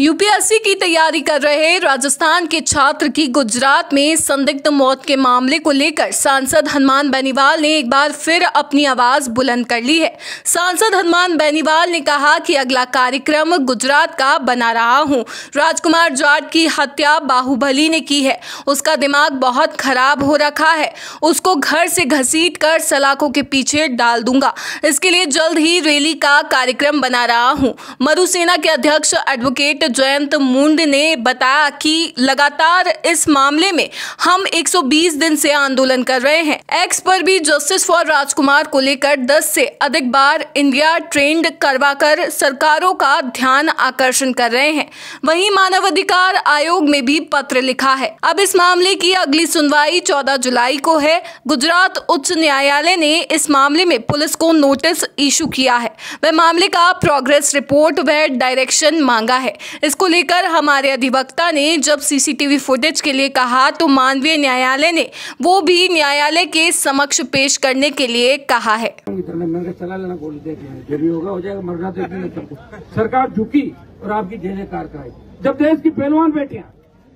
UPSC की तैयारी कर रहे राजस्थान के छात्र की गुजरात में संदिग्ध मौत के मामले को लेकर सांसद हनुमान बेनीवाल ने एक बार फिर अपनी आवाज बुलंद कर ली है। सांसद हनुमान बेनीवाल ने कहा कि अगला कार्यक्रम गुजरात का बना रहा हूं। राजकुमार जाट की हत्या बाहुबली ने की है। उसका दिमाग बहुत खराब हो रखा है। उसको घर से घसीट कर सलाखों के पीछे डाल दूंगा। इसके लिए जल्द ही रैली का कार्यक्रम बना रहा हूं। मरु सेना के अध्यक्ष एडवोकेट जयंत मुंड ने बताया कि लगातार इस मामले में हम 120 दिन से आंदोलन कर रहे हैं। एक्स पर भी जस्टिस फॉर राजकुमार को लेकर 10 से अधिक बार इंडिया ट्रेंड करवाकर सरकारों का ध्यान आकर्षण कर रहे हैं। वहीं मानवाधिकार आयोग में भी पत्र लिखा है। अब इस मामले की अगली सुनवाई 14 जुलाई को है। गुजरात उच्च न्यायालय ने इस मामले में पुलिस को नोटिस इशू किया है। वह मामले का प्रोग्रेस रिपोर्ट व डायरेक्शन मांगा है। इसको लेकर हमारे अधिवक्ता ने जब सीसीटीवी फुटेज के लिए कहा तो मानवीय न्यायालय ने वो भी न्यायालय के समक्ष पेश करने के लिए कहा है। चला लेना गोली देख लेना, जो भी होगा हो जाएगा, मरना तो नहीं सबको। सरकार झुकी और आपकी जय कार कराई। जब देश की पहलवान बेटियां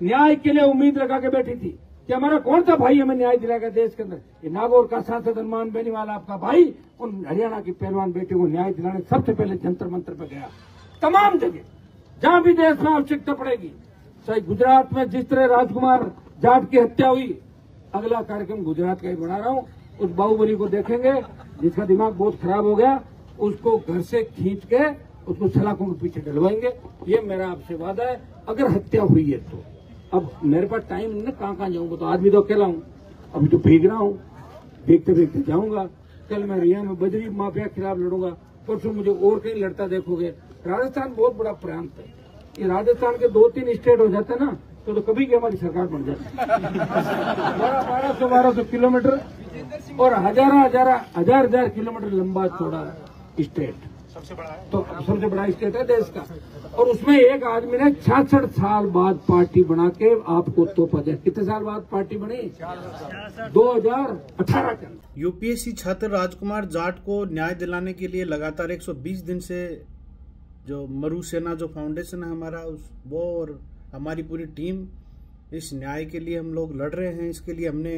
न्याय के लिए उम्मीद लगा के बैठी थी कि हमारा कौन सा भाई हमें न्याय दिलाएगा देश के अंदर, ये नागौर का सांसद हनुमान बेनीवाल आपका भाई उन हरियाणा की पहलवान बेटियों को न्याय दिलाने सबसे पहले जंतर मंतर पर गया। तमाम जगह जहां भी देश में आवश्यकता पड़ेगी, चाहे गुजरात में जिस तरह राजकुमार जाट की हत्या हुई, अगला कार्यक्रम गुजरात का ही बना रहा हूं। उस बाहुबली को देखेंगे जिसका दिमाग बहुत खराब हो गया, उसको घर से खींच के उसको सलाखों के पीछे डलवाएंगे। ये मेरा आपसे वादा है। अगर हत्या हुई है तो अब मेरे पास टाइम नहीं, कहाँ जाऊंगा, तो आदमी तो अकेला हूँ, अभी तो भीग रहा हूँ, भीगते भीगते जाऊंगा। कल मैं रिया में बजरी माफिया खिलाफ लड़ूंगा, परसों मुझे और कहीं लड़ता देखोगे। राजस्थान बहुत बड़ा प्रांत है। ये राजस्थान के 2-3 स्टेट हो जाते ना तो कभी की हमारी सरकार बन जाती। 1200 किलोमीटर और हजार किलोमीटर लंबा चौड़ा स्टेट, तो सबसे बड़ा स्टेट है देश का। और उसमें एक आदमी ने 66 साल बाद पार्टी बना के आपको तोपा दिया। कितने साल बाद पार्टी बनी? 2018 के अंदर। यूपीएससी छात्र राजकुमार जाट को न्याय दिलाने के लिए लगातार 120 दिन से जो मरु सेना जो फाउंडेशन है हमारा, वो और हमारी पूरी टीम इस न्याय के लिए हम लोग लड़ रहे हैं। इसके लिए हमने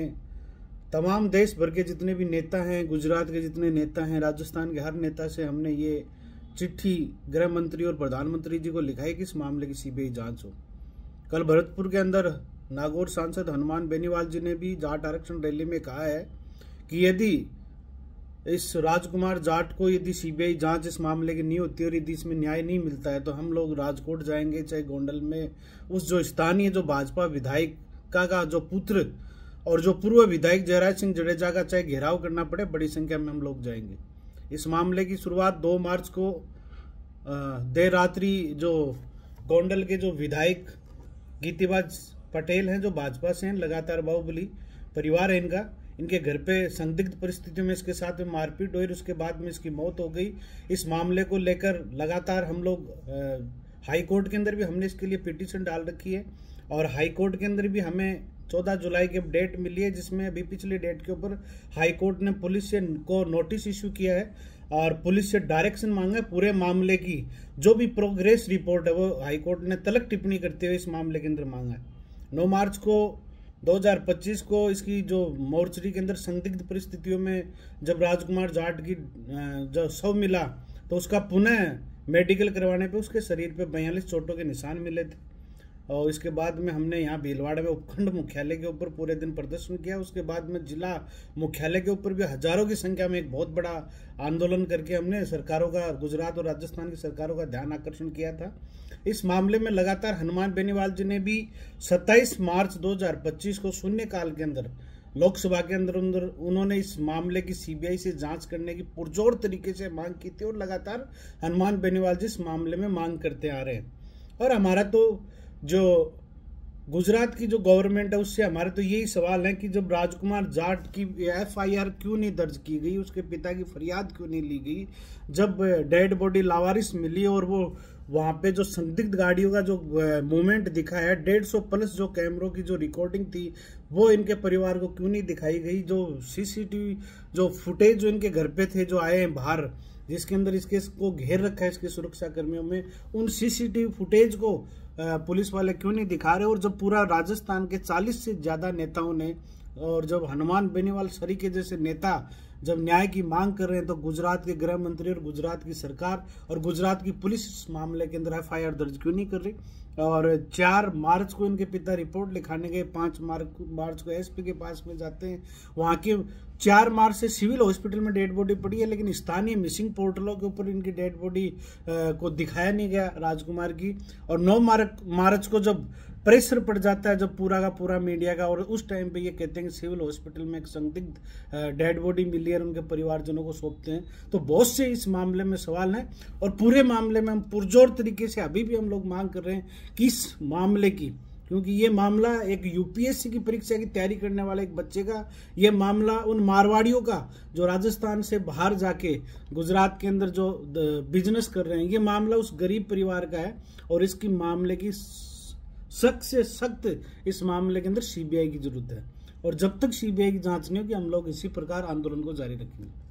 तमाम देश भर के जितने भी नेता हैं, गुजरात के जितने नेता हैं, राजस्थान के हर नेता से हमने ये चिट्ठी गृह मंत्री और प्रधानमंत्री जी को लिखा है कि इस मामले की सीबीआई जांच हो। कल भरतपुर के अंदर नागौर सांसद हनुमान बेनीवाल जी ने भी जाट आरक्षण रैली में कहा है कि यदि इस राजकुमार जाट को यदि सीबीआई जांच इस मामले की नहीं होती और यदि इसमें न्याय नहीं मिलता है तो हम लोग राजकोट जाएंगे, चाहे गोंडल में उस जो स्थानीय जो भाजपा विधायक का जो पुत्र और जो पूर्व विधायक जयराज सिंह जडेजा का चाहे घेराव करना पड़े, बड़ी संख्या में हम लोग जाएंगे। इस मामले की शुरुआत 2 मार्च को देर रात्रि जो गोंडल के जो विधायक गीतीबाज पटेल हैं, जो भाजपा से हैं, लगातार बाहुबली परिवार है इनके घर पे संदिग्ध परिस्थितियों में इसके साथ में मारपीट हुई, उसके बाद में इसकी मौत हो गई। इस मामले को लेकर लगातार हम लोग हाई कोर्ट के अंदर भी हमने इसके लिए पिटीशन डाल रखी है और हाई कोर्ट के अंदर भी हमें 14 जुलाई की डेट मिली है, जिसमें अभी पिछली डेट के ऊपर हाई कोर्ट ने पुलिस से को नोटिस इशू किया है और पुलिस से डायरेक्शन मांगा है। पूरे मामले की जो भी प्रोग्रेस रिपोर्ट है वो हाई कोर्ट ने तलक टिप्पणी करते हुए इस मामले के अंदर मांगा है। 9 मार्च को 2025 को इसकी जो मोर्चरी के अंदर संदिग्ध परिस्थितियों में जब राजकुमार जाट की जो शव मिला तो उसका पुनः मेडिकल करवाने पे उसके शरीर पे 42 चोटों के निशान मिले थे। और इसके बाद में हमने यहाँ भीलवाड़ा में उपखंड मुख्यालय के ऊपर पूरे दिन प्रदर्शन किया। उसके बाद में जिला मुख्यालय के ऊपर भी हजारों की संख्या में एक बहुत बड़ा आंदोलन करके हमने सरकारों का, गुजरात और राजस्थान की सरकारों का ध्यान आकर्षण किया था। इस मामले में लगातार हनुमान बेनीवाल जी ने भी 27 मार्च 2025 को शून्यकाल के अंदर लोकसभा के अंदर उन्होंने इस मामले की सीबीआई से जांच करने की पुरजोर तरीके से मांग की थी और लगातार हनुमान बेनीवाल जी इस मामले में मांग करते आ रहे हैं। और हमारा तो जो गुजरात की जो गवर्नमेंट है उससे हमारे तो यही सवाल है कि जब राजकुमार जाट की एफआईआर क्यों नहीं दर्ज की गई, उसके पिता की फरियाद क्यों नहीं ली गई, जब डेड बॉडी लावारिस मिली और वो वहां पे जो संदिग्ध गाड़ियों का जो मूवमेंट दिखा है, 150 प्लस जो कैमरों की जो रिकॉर्डिंग थी वो इनके परिवार को क्यों नहीं दिखाई गई, जो सीसीटीवी जो फुटेज जो इनके घर पे थे जो आए हैं बाहर जिसके अंदर इसके को घेर रखा है इसके सुरक्षा कर्मियों में, उन सीसीटीवी फुटेज को पुलिस वाले क्यों नहीं दिखा रहे। और जब पूरा राजस्थान के 40 से ज्यादा नेताओं ने, और जब हनुमान बेनीवाल सरीके जैसे नेता जब न्याय की मांग कर रहे हैं, तो गुजरात के गृह मंत्री और गुजरात की सरकार और गुजरात की पुलिस इस मामले के अंदर FIR दर्ज क्यों नहीं कर रही। और 4 मार्च को इनके पिता रिपोर्ट लिखाने गए, 5 मार्च को SP के पास में जाते हैं, वहां के 4 मार्च से सिविल हॉस्पिटल में डेड बॉडी पड़ी है, लेकिन स्थानीय मिसिंग पोर्टलों के ऊपर इनकी डेड बॉडी को दिखाया नहीं गया राजकुमार की। और 9 मार्च को जब प्रेशर पड़ जाता है, जब पूरा का पूरा मीडिया का, और उस टाइम पे ये कहते हैं कि सिविल हॉस्पिटल में एक संदिग्ध डेड बॉडी मिली है, उनके परिवारजनों को सौंपते हैं। तो बहुत से इस मामले में सवाल हैं, और पूरे मामले में हम पुरजोर तरीके से अभी भी हम लोग मांग कर रहे हैं कि इस मामले की, क्योंकि ये मामला एक UPSC की परीक्षा की तैयारी करने वाले एक बच्चे का, ये मामला उन मारवाड़ियों का जो राजस्थान से बाहर जाके गुजरात के अंदर जो बिजनेस कर रहे हैं, ये मामला उस गरीब परिवार का है। और इसकी मामले की सख्त से सख्त इस मामले के अंदर CBI की जरूरत है। और जब तक CBI की जांच नहीं होगी, हम लोग इसी प्रकार आंदोलन को जारी रखेंगे।